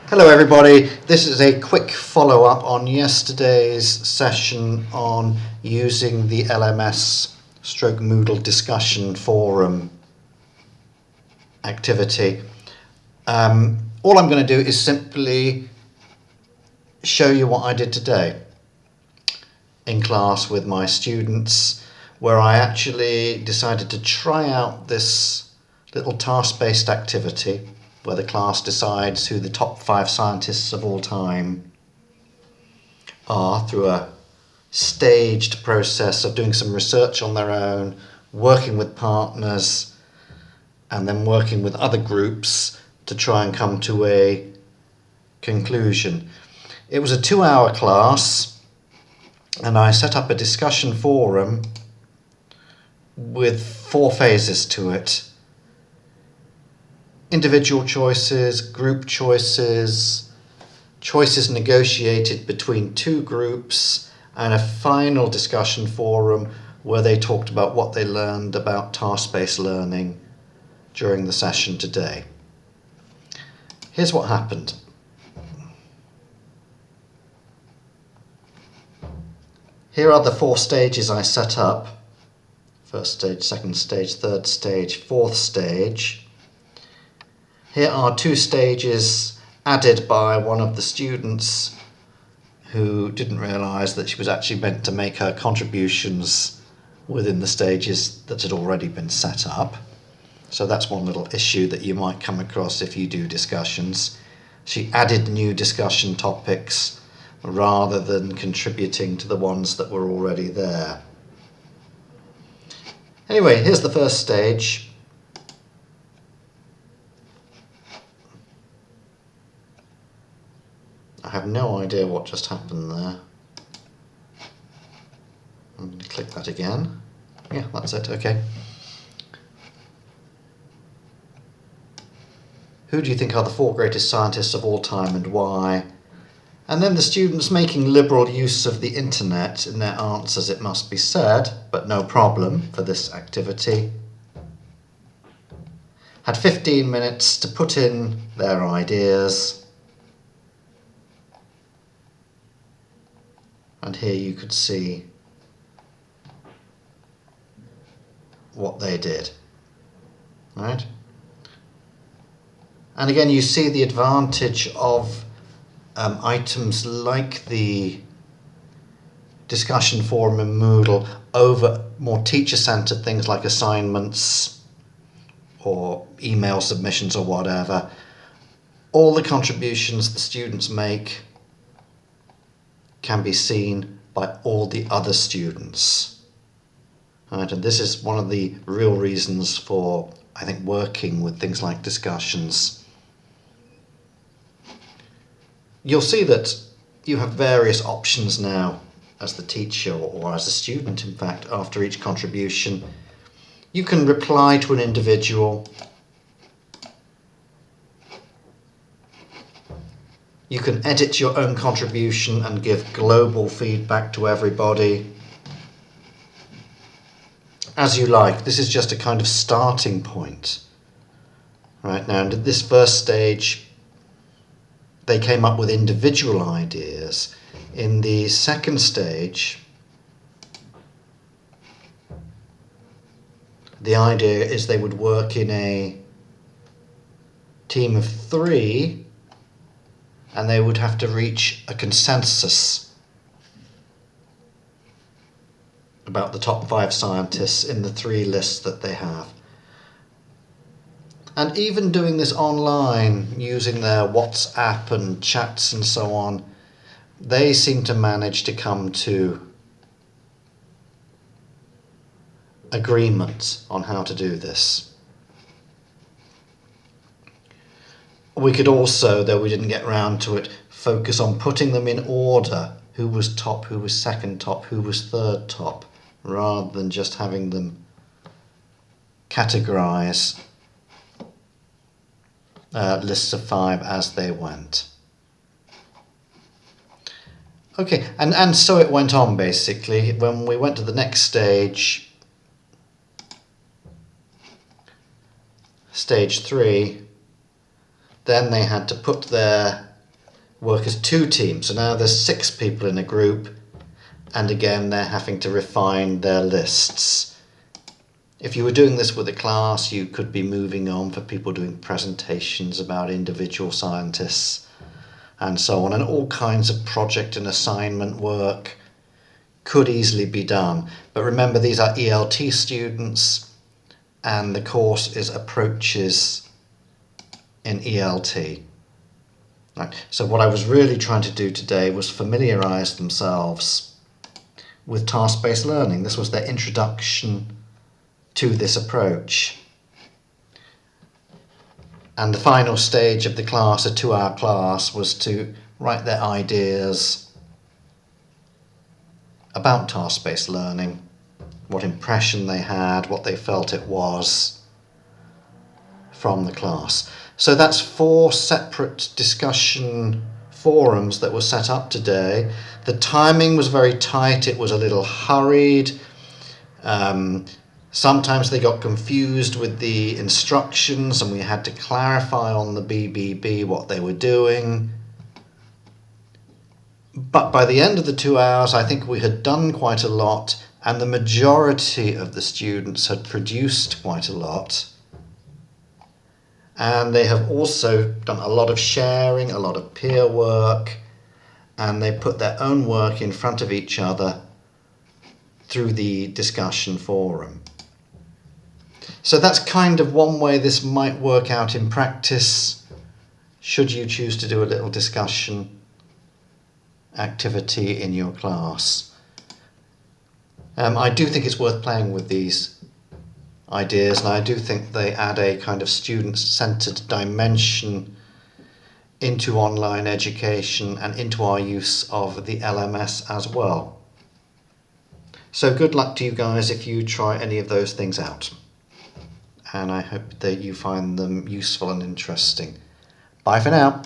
Hello everybody, this is a quick follow-up on yesterday's session on using the LMS stroke Moodle discussion forum activity. All I'm going to do is simply show you what I did today in class with my students, where I actually decided to try out this little task-based activity where the class decides who the top 5 scientists of all time are through a staged process of doing some research on their own, working with partners, and then working with other groups to try and come to a conclusion. It was a 2-hour class, and I set up a discussion forum with 4 phases to it. Individual choices, group choices, choices negotiated between 2 groups, and a final discussion forum where they talked about what they learned about task-based learning during the session today. Here's what happened. Here are the 4 stages I set up. First stage, second stage, third stage, fourth stage. Here are 2 stages added by one of the students who didn't realise that she was actually meant to make her contributions within the stages that had already been set up. So that's one little issue that you might come across if you do discussions. She added new discussion topics rather than contributing to the ones that were already there. Anyway, here's the first stage. I have no idea what just happened there. I'm going to click that again. Yeah, that's it, okay. Who do you think are the 4 greatest scientists of all time and why? And then the students making liberal use of the internet in their answers, it must be said, but no problem for this activity. Had 15 minutes to put in their ideas. And here you could see what they did, right? And again, you see the advantage of items like the discussion forum in Moodle over more teacher-centered things like assignments or email submissions or whatever. All the contributions the students make can be seen by all the other students. Right, and this is one of the real reasons for, I think, working with things like discussions. You'll see that you have various options now as the teacher or as a student, in fact, after each contribution. You can reply to an individual. You can edit your own contribution and give global feedback to everybody. As you like. This is just a kind of starting point. Right now, in this first stage, they came up with individual ideas. In the second stage, the idea is they would work in a team of 3, and they would have to reach a consensus about the top 5 scientists in the 3 lists that they have. And even doing this online, using their WhatsApp and chats and so on, they seem to manage to come to agreement on how to do this. We could also, though we didn't get round to it, focus on putting them in order. Who was top, who was second top, who was third top, rather than just having them categorise lists of 5 as they went. Okay, and so it went on basically. When we went to the next stage, stage 3, then they had to put their work as 2 teams. So now there's 6 people in a group, and again they're having to refine their lists. If you were doing this with a class, you could be moving on for people doing presentations about individual scientists and so on, and all kinds of project and assignment work could easily be done. But remember, these are ELT students, and the course is Approaches in ELT. Right. So what I was really trying to do today was familiarise themselves with task-based learning. This was their introduction to this approach. And the final stage of the class, a 2-hour class, was to write their ideas about task-based learning, what impression they had, what they felt it was from the class. So that's 4 separate discussion forums that were set up today. The timing was very tight, it was a little hurried. Sometimes they got confused with the instructions and we had to clarify on the BBB what they were doing. But by the end of the 2 hours, I think we had done quite a lot, and the majority of the students had produced quite a lot. And they have also done a lot of sharing, a lot of peer work, and they put their own work in front of each other through the discussion forum. So that's kind of one way this might work out in practice, should you choose to do a little discussion activity in your class. I do think it's worth playing with these ideas, and I do think they add a kind of student-centered dimension into online education and into our use of the LMS as well. So good luck to you guys if you try any of those things out, and I hope that you find them useful and interesting. Bye for now.